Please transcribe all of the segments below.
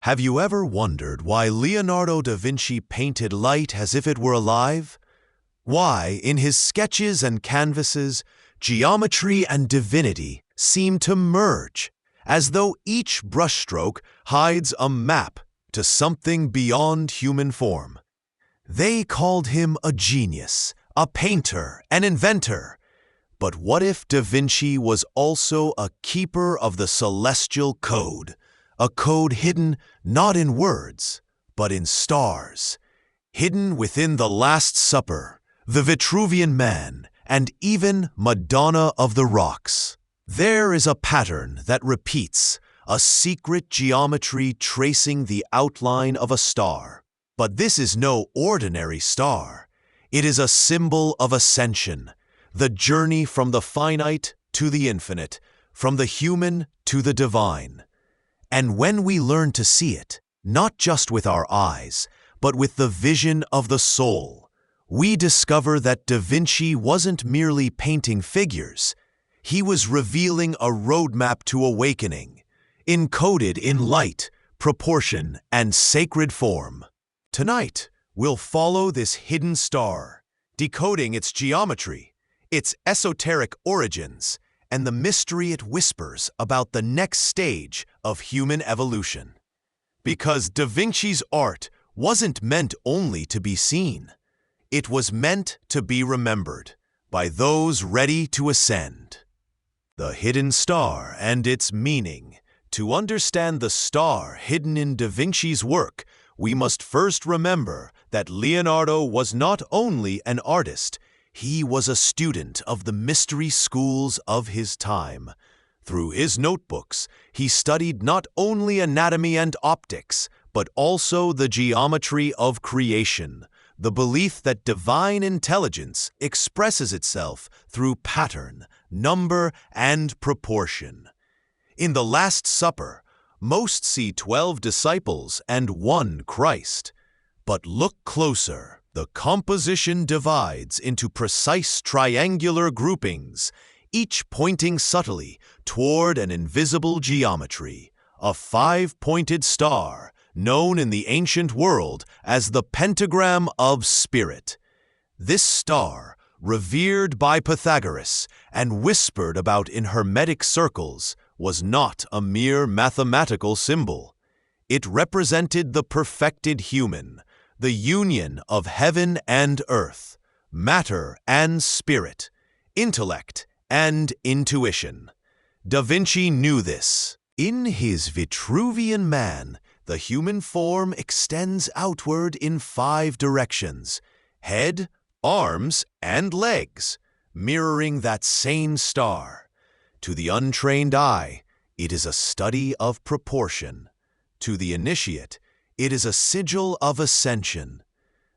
Have you ever wondered why Leonardo da Vinci painted light as if it were alive? Why, in his sketches and canvases, geometry and divinity seem to merge, as though each brushstroke hides a map to something beyond human form? They called him a genius, a painter, an inventor. But what if Da Vinci was also a keeper of the celestial code? A code hidden not in words, but in stars, hidden within the Last Supper, the Vitruvian Man, and even Madonna of the Rocks. There is a pattern that repeats, a secret geometry tracing the outline of a star. But this is no ordinary star. It is a symbol of ascension, the journey from the finite to the infinite, from the human to the divine. And when we learn to see it, not just with our eyes, but with the vision of the soul, we discover that Da Vinci wasn't merely painting figures. He was revealing a roadmap to awakening, encoded in light, proportion, and sacred form. Tonight, we'll follow this hidden star, decoding its geometry, its esoteric origins, and the mystery it whispers about the next stage of human evolution. Because Da Vinci's art wasn't meant only to be seen. It was meant to be remembered by those ready to ascend. The hidden star and its meaning. To understand the star hidden in Da Vinci's work, we must first remember that Leonardo was not only an artist, he was a student of the mystery schools of his time. Through his notebooks, he studied not only anatomy and optics, but also the geometry of creation, the belief that divine intelligence expresses itself through pattern, number, and proportion. In the Last Supper, most see 12 disciples and one Christ. But look closer. The composition divides into precise triangular groupings, each pointing subtly toward an invisible geometry, a 5-pointed star known in the ancient world as the pentagram of spirit. This star, revered by Pythagoras and whispered about in Hermetic circles, was not a mere mathematical symbol. It represented the perfected human, the union of heaven and earth, matter and spirit, intellect and intuition. Da Vinci knew this. In his Vitruvian Man, the human form extends outward in 5 directions: head, arms, and legs, mirroring that same star. To the untrained eye, it is a study of proportion. To the initiate, it is a sigil of ascension.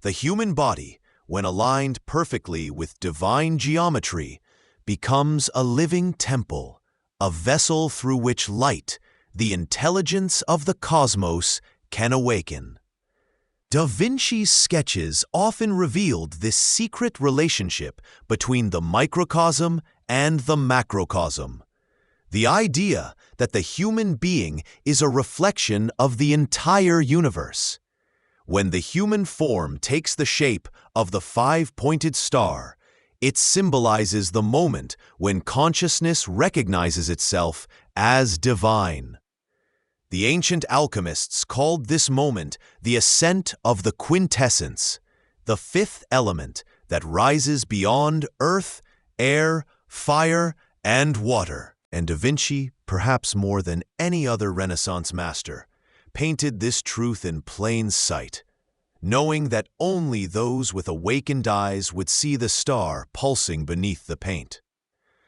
The human body, when aligned perfectly with divine geometry, becomes a living temple, a vessel through which light, the intelligence of the cosmos, can awaken. Da Vinci's sketches often revealed this secret relationship between the microcosm and the macrocosm. The idea that the human being is a reflection of the entire universe. When the human form takes the shape of the 5-pointed star, it symbolizes the moment when consciousness recognizes itself as divine. The ancient alchemists called this moment the ascent of the quintessence, the 5th element that rises beyond earth, air, fire, and water. And Da Vinci, perhaps more than any other Renaissance master, painted this truth in plain sight, knowing that only those with awakened eyes would see the star pulsing beneath the paint.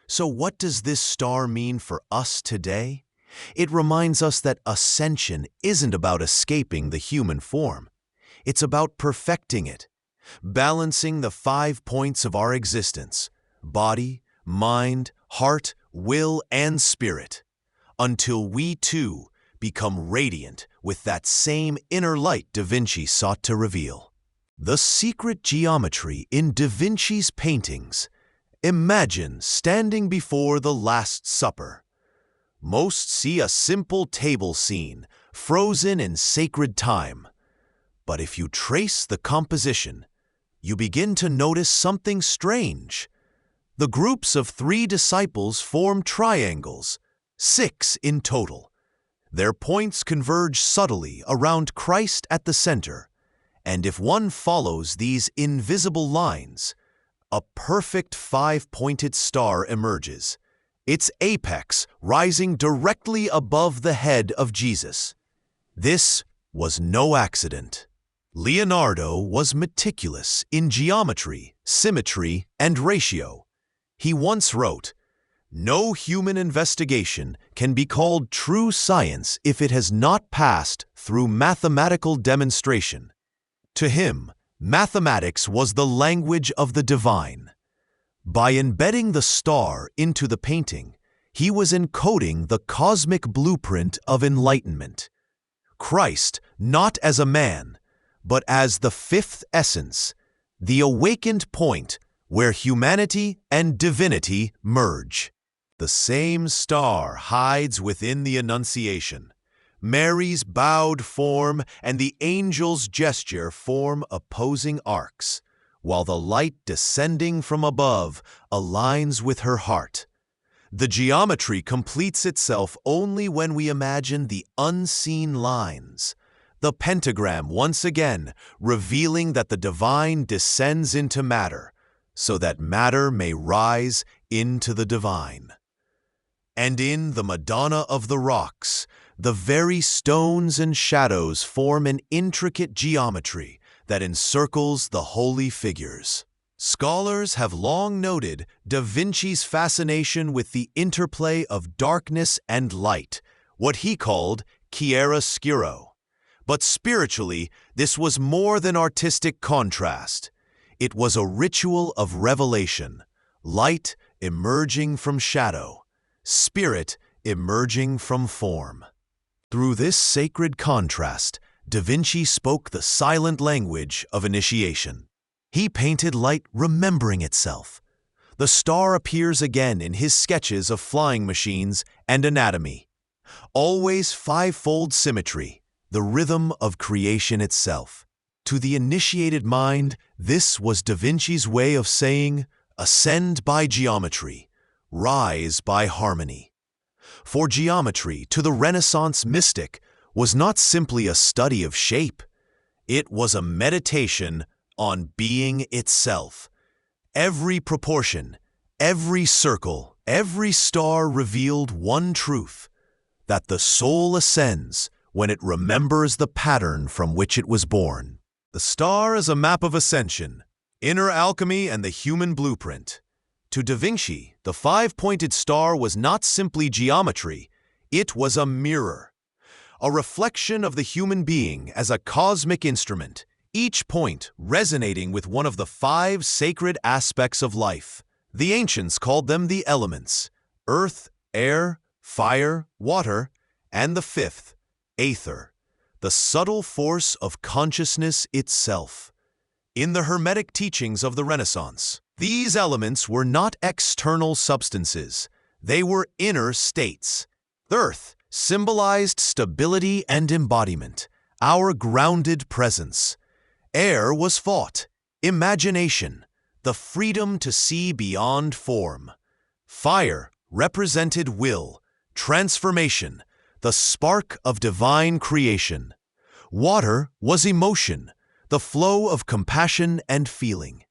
So what does this star mean for us today? It reminds us that ascension isn't about escaping the human form. It's about perfecting it, balancing the 5 points of our existence: body, mind, heart, will, and spirit, until we too become radiant with that same inner light Da Vinci sought to reveal. The secret geometry in Da Vinci's paintings. Imagine standing before the Last Supper. Most see a simple table scene, frozen in sacred time. But if you trace the composition, you begin to notice something strange. The groups of 3 disciples form triangles, 6 in total. Their points converge subtly around Christ at the center, and if one follows these invisible lines, a perfect 5-pointed star emerges, its apex rising directly above the head of Jesus. This was no accident. Leonardo was meticulous in geometry, symmetry, and ratio. He once wrote, "No human investigation can be called true science if it has not passed through mathematical demonstration." To him, mathematics was the language of the divine. By embedding the star into the painting, he was encoding the cosmic blueprint of enlightenment. Christ, not as a man, but as the 5th essence, the awakened point where humanity and divinity merge. The same star hides within the Annunciation. Mary's bowed form and the angel's gesture form opposing arcs, while the light descending from above aligns with her heart. The geometry completes itself only when we imagine the unseen lines. The pentagram once again revealing that the divine descends into matter, so that matter may rise into the divine. And in the Madonna of the Rocks, the very stones and shadows form an intricate geometry that encircles the holy figures. Scholars have long noted Da Vinci's fascination with the interplay of darkness and light, what he called chiaroscuro. But spiritually, this was more than artistic contrast. It was a ritual of revelation, light emerging from shadow, spirit emerging from form. Through this sacred contrast, Da Vinci spoke the silent language of initiation. He painted light remembering itself. The star appears again in his sketches of flying machines and anatomy. Always 5-fold symmetry, the rhythm of creation itself. To the initiated mind, this was Da Vinci's way of saying, ascend by geometry, rise by harmony. For geometry, to the Renaissance mystic, was not simply a study of shape. It was a meditation on being itself. Every proportion, every circle, every star revealed one truth, that the soul ascends when it remembers the pattern from which it was born. The star is a map of ascension, inner alchemy, and the human blueprint. To Da Vinci, the 5-pointed star was not simply geometry, it was a mirror, a reflection of the human being as a cosmic instrument, each point resonating with one of the 5 sacred aspects of life. The ancients called them the elements: earth, air, fire, water, and the 5th, aether, the subtle force of consciousness itself. In the Hermetic teachings of the Renaissance, these elements were not external substances, they were inner states. Earth symbolized stability and embodiment, our grounded presence. Air was thought, imagination, the freedom to see beyond form. Fire represented will, transformation, the spark of divine creation. Water was emotion, the flow of compassion and feeling.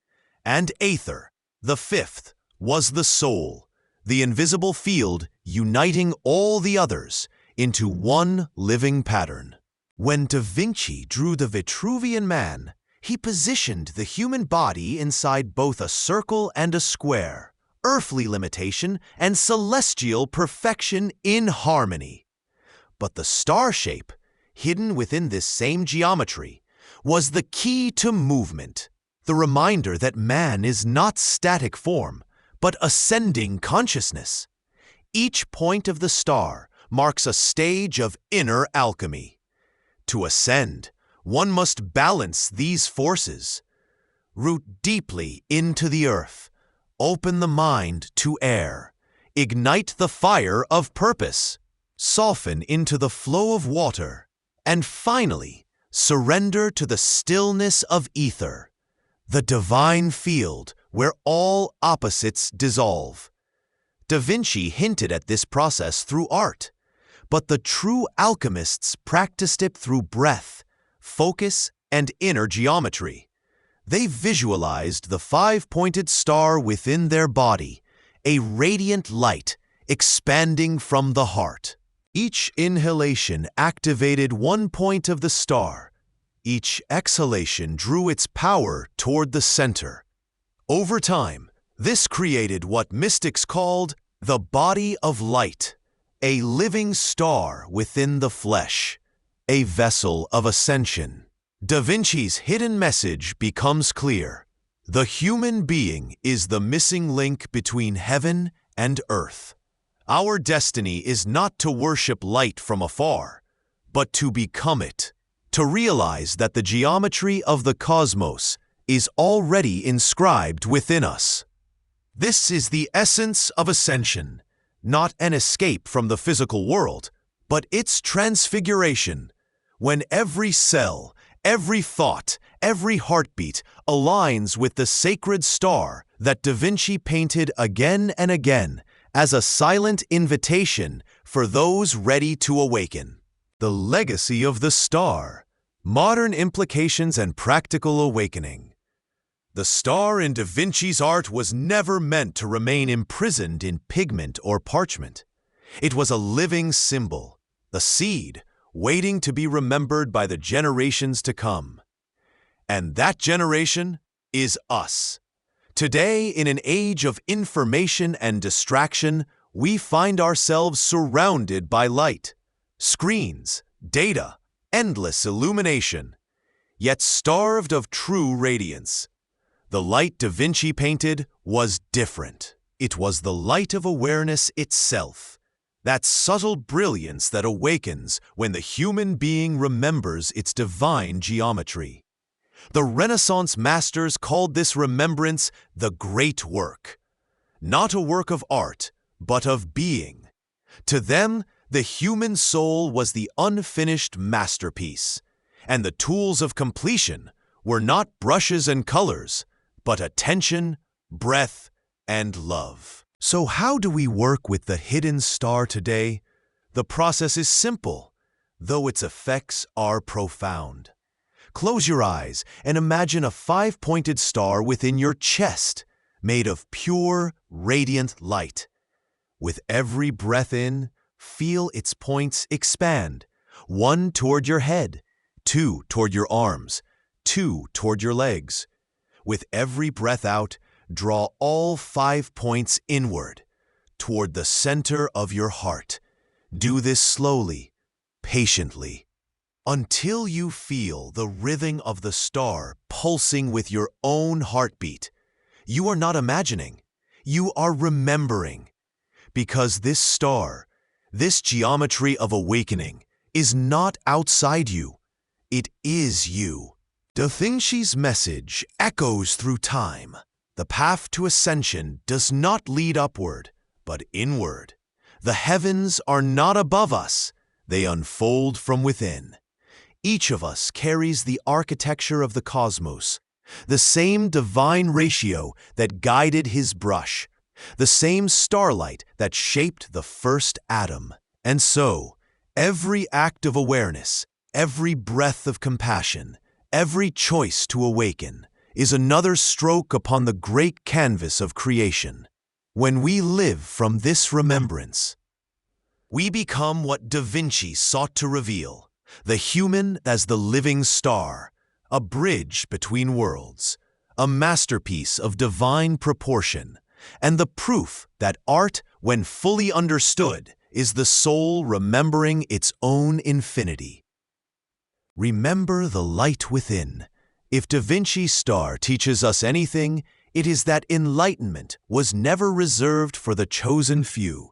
And aether, the 5th, was the soul, the invisible field uniting all the others into one living pattern. When Da Vinci drew the Vitruvian Man, he positioned the human body inside both a circle and a square, earthly limitation and celestial perfection in harmony. But the star shape, hidden within this same geometry, was the key to movement, the reminder that man is not static form, but ascending consciousness. Each point of the star marks a stage of inner alchemy. To ascend, one must balance these forces. Root deeply into the earth, open the mind to air, ignite the fire of purpose, soften into the flow of water, And finally, surrender to the stillness of ether, the divine field where all opposites dissolve. Da Vinci hinted at this process through art, but the true alchemists practiced it through breath, focus, and inner geometry. They visualized the five-pointed star within their body, a radiant light expanding from the heart. Each inhalation activated one point of the star. Each exhalation drew its power toward the center. Over time, this created what mystics called the body of light, a living star within the flesh, a vessel of ascension. Da Vinci's hidden message becomes clear. The human being is the missing link between heaven and earth. Our destiny is not to worship light from afar, but to become it, to realize that the geometry of the cosmos is already inscribed within us. This is the essence of ascension, not an escape from the physical world, but its transfiguration, when every cell, every thought, every heartbeat aligns with the sacred star that Da Vinci painted again and again as a silent invitation for those ready to awaken. The legacy of the star, modern implications and practical awakening. The star in Da Vinci's art was never meant to remain imprisoned in pigment or parchment. It was a living symbol, the seed, waiting to be remembered by the generations to come. And that generation is us. Today, in an age of information and distraction, we find ourselves surrounded by light, screens, data, endless illumination, yet starved of true radiance. The light Da Vinci painted was different. It was the light of awareness itself. That subtle brilliance that awakens when the human being remembers its divine geometry. The Renaissance masters called this remembrance the great work. Not a work of art, but of being. To them, the human soul was the unfinished masterpiece, and the tools of completion were not brushes and colors, but attention, breath, and love. So how do we work with the hidden star today? The process is simple, though its effects are profound. Close your eyes and imagine a five-pointed star within your chest, made of pure, radiant light. With every breath in, feel its points expand. One toward your head, two toward your arms, two toward your legs. With every breath out, draw all 5 points inward, toward the center of your heart. Do this slowly, patiently, until you feel the rhythm of the star pulsing with your own heartbeat. You are not imagining, you are remembering. Because this star, this geometry of awakening, is not outside you. It is you. Da Vinci's message echoes through time. The path to ascension does not lead upward, but inward. The heavens are not above us, they unfold from within. Each of us carries the architecture of the cosmos, the same divine ratio that guided his brush, the same starlight that shaped the first atom. And so, every act of awareness, every breath of compassion, every choice to awaken, is another stroke upon the great canvas of creation. When we live from this remembrance, we become what Da Vinci sought to reveal, the human as the living star, a bridge between worlds, a masterpiece of divine proportion, and the proof that art, when fully understood, is the soul remembering its own infinity. Remember the light within. If Da Vinci's star teaches us anything, it is that enlightenment was never reserved for the chosen few.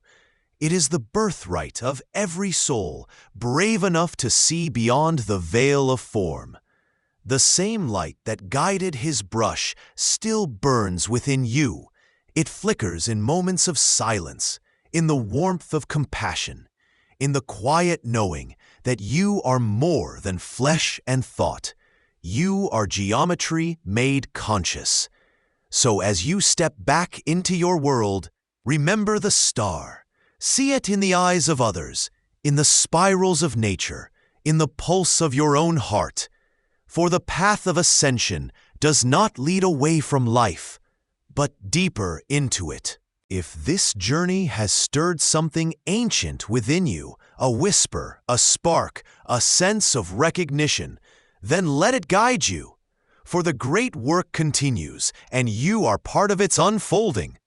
It is the birthright of every soul, brave enough to see beyond the veil of form. The same light that guided his brush still burns within you. It flickers in moments of silence, in the warmth of compassion, in the quiet knowing that you are more than flesh and thought. You are geometry made conscious. So as you step back into your world, remember the star. See it in the eyes of others, in the spirals of nature, in the pulse of your own heart. For the path of ascension does not lead away from life, but deeper into it. If this journey has stirred something ancient within you, a whisper, a spark, a sense of recognition, then let it guide you. For the great work continues, and you are part of its unfolding.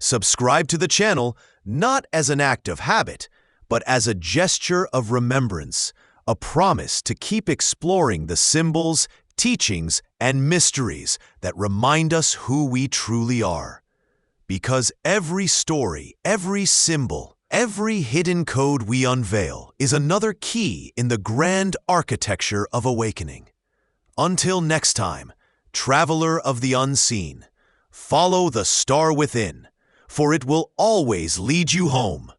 Subscribe to the channel not as an act of habit, but as a gesture of remembrance, a promise to keep exploring the symbols, teachings, and mysteries that remind us who we truly are. Because every story, every symbol, every hidden code we unveil is another key in the grand architecture of awakening. Until next time, traveler of the unseen, follow the star within, for it will always lead you home.